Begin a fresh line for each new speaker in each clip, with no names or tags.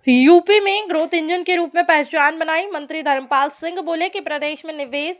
UP में growth engine के रूप में पहचान बनाई। मंत्री धर्मपाल सिंह बोले कि प्रदेश में निवेश,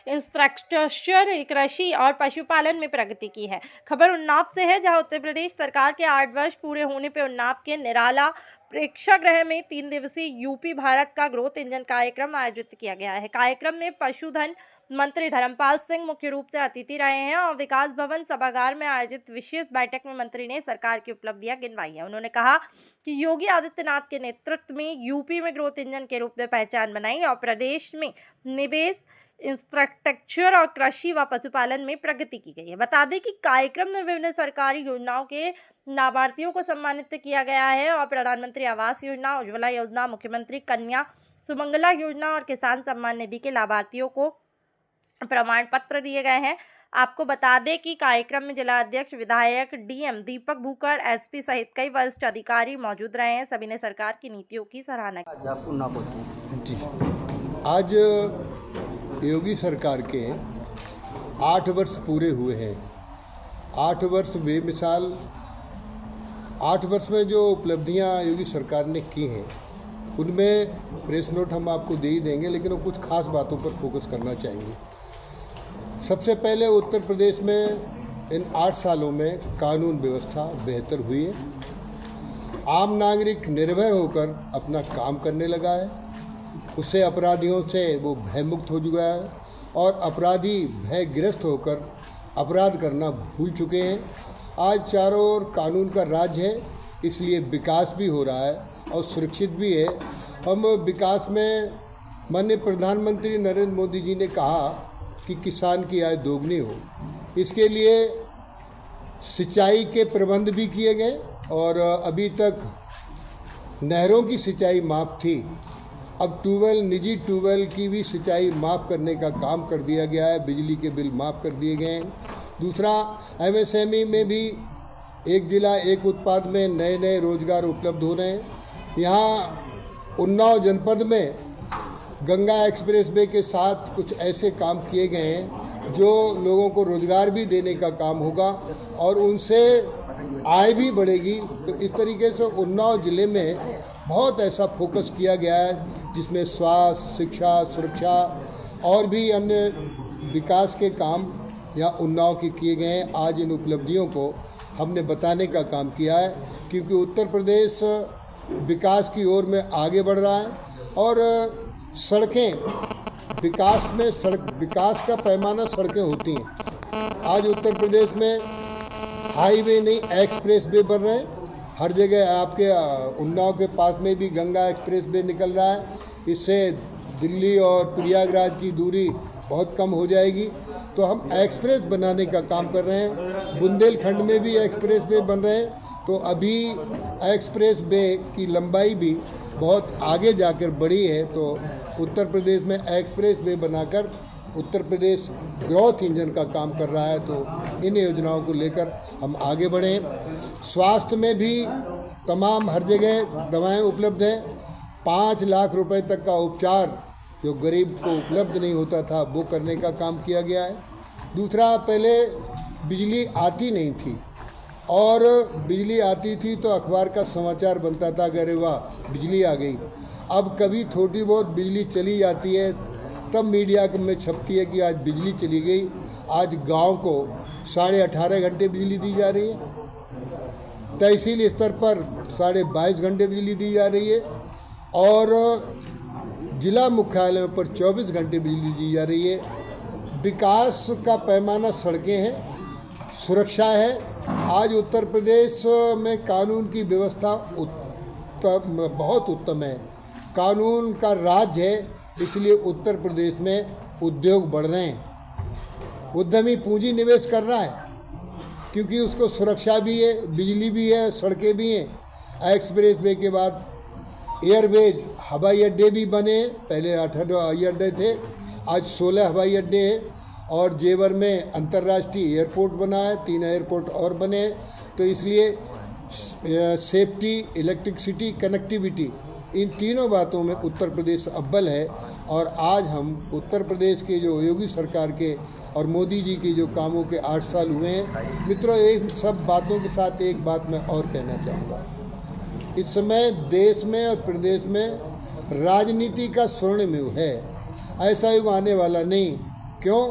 इंफ्रास्ट्रक्चर, कृषि और पशुपालन में प्रगति की है। खबर उन्नाव से है, जहां उत्तर प्रदेश सरकार के 8 वर्ष पूरे होने पर उन्नाव के निराला प्रेक्षागृह में 3 दिवसीय यूपी भारत का ग्रोथ इंजन कार्यक्रम आयोजित किया गया है। कार्यक्रम में पशुधन मंत्री धर्मपाल सिंह मुख्य रूप से अतिथि रहे हैं और विकास भवन सभागार में आयोजित विशेष बैठक में मंत्री ने सरकार की उपलब्धियां गिनवाई है। उन्होंने कहा कि योगी आदित्यनाथ के नेतृत्व में यूपी में ग्रोथ इंजन के रूप में पहचान बनाई और प्रदेश में निवेश, इंफ्रास्ट्रक्चर और कृषि व पशुपालन में प्रगति की गई है। बता दें कि कार्यक्रम में विभिन्न सरकारी योजनाओं के लाभार्थियों को सम्मानित किया गया है और प्रधानमंत्री आवास योजना, उज्ज्वला योजना, मुख्यमंत्री कन्या सुमंगला योजना और किसान सम्मान निधि के लाभार्थियों को प्रमाण पत्र दिए गए हैं। आपको बता दें कि कार्यक्रम में जिला अध्यक्ष, विधायक, डीएम दीपक भूकर, एसपी सहित कई वरिष्ठ अधिकारी मौजूद रहे हैं। सभी ने सरकार की नीतियों की सराहना की।
आज योगी सरकार के 8 वर्ष पूरे हुए हैं। 8 वर्ष बेमिसाल, 8 वर्ष में जो उपलब्धियां योगी सरकार ने की हैं उनमें प्रेस नोट हम आपको दे ही देंगे, लेकिन वो कुछ खास बातों पर फोकस करना चाहेंगे। सबसे पहले उत्तर प्रदेश में इन 8 सालों में कानून व्यवस्था बेहतर हुई है। आम नागरिक निर्भय होकर अपना काम करने लगा है। उससे अपराधियों से वो भयमुक्त हो चुका है और अपराधी भयग्रस्त होकर अपराध करना भूल चुके हैं। आज चारों ओर कानून का राज है, इसलिए विकास भी हो रहा है और सुरक्षित भी है। हम विकास में माननीय प्रधानमंत्री नरेंद्र मोदी जी ने कहा कि किसान की आय दोगुनी हो, इसके लिए सिंचाई के प्रबंध भी किए गए और अभी तक नहरों की सिंचाई माफ़ थी, अब ट्यूबवेल, निजी ट्यूबवेल की भी सिंचाई माफ़ करने का काम कर दिया गया है। बिजली के बिल माफ़ कर दिए गए हैं। दूसरा, एमएसएमई में भी एक जिला एक उत्पाद में नए नए रोजगार उपलब्ध हो रहे हैं। यहाँ उन्नाव जनपद में गंगा एक्सप्रेसवे के साथ कुछ ऐसे काम किए गए हैं जो लोगों को रोजगार भी देने का काम होगा और उनसे आय भी बढ़ेगी। तो इस तरीके से उन्नाव ज़िले में बहुत ऐसा फोकस किया गया है जिसमें स्वास्थ्य, शिक्षा, सुरक्षा और भी अन्य विकास के काम यहाँ उन्नाव के किए गए हैं। आज इन उपलब्धियों को हमने बताने का काम किया है, क्योंकि उत्तर प्रदेश विकास की ओर में आगे बढ़ रहा है और सड़कें, विकास का पैमाना सड़कें होती हैं। आज उत्तर प्रदेश में हाईवे नहीं, एक्सप्रेस वे बन रहे हैं। हर जगह आपके उन्नाव के पास में भी गंगा एक्सप्रेस वे निकल रहा है। इससे दिल्ली और प्रयागराज की दूरी बहुत कम हो जाएगी। तो हम एक्सप्रेस बनाने का काम कर रहे हैं। बुंदेलखंड में भी एक्सप्रेस वे बन रहे हैं। तो अभी एक्सप्रेस वे की लंबाई भी बहुत आगे जाकर बढ़ी है। तो उत्तर प्रदेश में एक्सप्रेस वे बनाकर उत्तर प्रदेश ग्रोथ इंजन का काम कर रहा है। तो इन योजनाओं को लेकर हम आगे बढ़ें। स्वास्थ्य में भी तमाम हर जगह दवाएं उपलब्ध हैं। 5 लाख रुपए तक का उपचार जो गरीब को उपलब्ध नहीं होता था वो करने का काम किया गया है। दूसरा, पहले बिजली आती नहीं थी और बिजली आती थी तो अखबार का समाचार बनता था, अरे वाह बिजली आ गई। अब कभी थोड़ी बहुत बिजली चली जाती है तब मीडिया में छपती है कि आज बिजली चली गई। आज गांव को 18.5 घंटे बिजली दी जा रही है, तहसील स्तर पर 22.5 घंटे बिजली दी जा रही है और जिला मुख्यालय पर 24 घंटे बिजली दी जा रही है। विकास का पैमाना सड़कें हैं, सुरक्षा है। आज उत्तर प्रदेश में कानून की व्यवस्था बहुत उत्तम है, कानून का राज है, इसलिए उत्तर प्रदेश में उद्योग बढ़ रहे हैं। उद्यमी पूंजी निवेश कर रहा है क्योंकि उसको सुरक्षा भी है, बिजली भी है, सड़कें भी हैं। एक्सप्रेस वे के बाद एयरवेज, हवाई अड्डे भी बने। पहले 8 हवाई अड्डे थे, आज 16 हवाई अड्डे हैं और जेवर में अंतर्राष्ट्रीय एयरपोर्ट बना है, 3 एयरपोर्ट और बने। तो इसलिए सेफ्टी, इलेक्ट्रिसिटी, कनेक्टिविटी, इन तीनों बातों में उत्तर प्रदेश अव्वल है। और आज हम उत्तर प्रदेश के जो योगी सरकार के और मोदी जी के जो कामों के 8 साल हुए हैं। मित्रों, इन सब बातों के साथ एक बात मैं और कहना चाहूँगा। इस समय देश में और प्रदेश में राजनीति का स्वर्णिम युग है। ऐसा युग आने वाला नहीं। क्यों?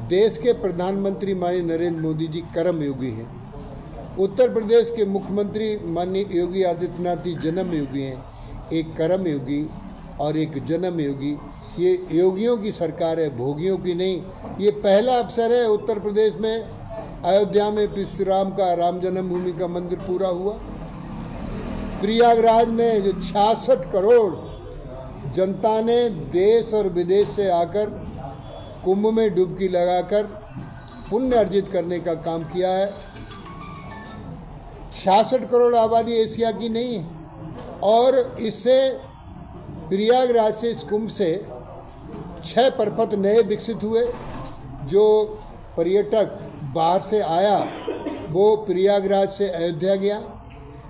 देश के प्रधानमंत्री माननीय नरेंद्र मोदी जी कर्मयोगी हैं। उत्तर प्रदेश के मुख्यमंत्री माननीय योगी आदित्यनाथ जी जन्मयोगी हैं। एक कर्मयोगी और एक जन्मयोगी। ये योगियों की सरकार है, भोगियों की नहीं। ये पहला अवसर है उत्तर प्रदेश में, अयोध्या में श्री राम का राम जन्मभूमि का मंदिर पूरा हुआ। प्रयागराज में जो 66 करोड़ जनता ने देश और विदेश से आकर कुंभ में डुबकी लगाकर पुण्य अर्जित करने का काम किया है। 66 करोड़ आबादी एशिया की नहीं है। और इससे प्रयागराज से, इस कुंभ से 6 प्रपथ नए विकसित हुए। जो पर्यटक बाहर से आया वो प्रयागराज से अयोध्या गया,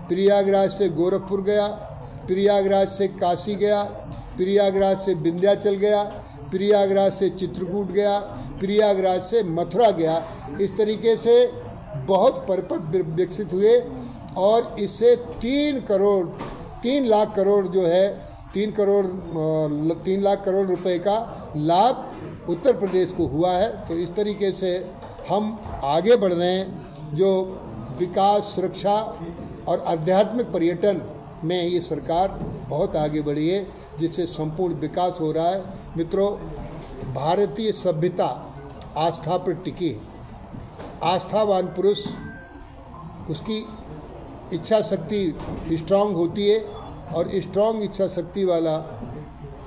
प्रयागराज से गोरखपुर गया, प्रयागराज से काशी गया, प्रयागराज से विंध्याचल गया, प्रयागराज से चित्रकूट गया, प्रयागराज से मथुरा गया। इस तरीके से बहुत प्रपथ विकसित हुए और इससे 3 लाख करोड़ जो है 3 लाख करोड़ रुपए का लाभ उत्तर प्रदेश को हुआ है। तो इस तरीके से हम आगे बढ़ रहे हैं। जो विकास, सुरक्षा और आध्यात्मिक पर्यटन में ये सरकार बहुत आगे बढ़ी है, जिससे संपूर्ण विकास हो रहा है। मित्रों, भारतीय सभ्यता आस्था पर टिकी है। आस्थावान पुरुष, उसकी इच्छा शक्ति स्ट्रांग होती है और स्ट्रांग इच्छा शक्ति वाला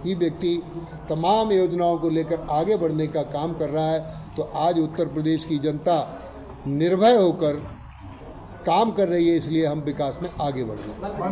ही व्यक्ति तमाम योजनाओं को लेकर आगे बढ़ने का काम कर रहा है। तो आज उत्तर प्रदेश की जनता निर्भय होकर काम कर रही है, इसलिए हम विकास में आगे बढ़ रहे हैं।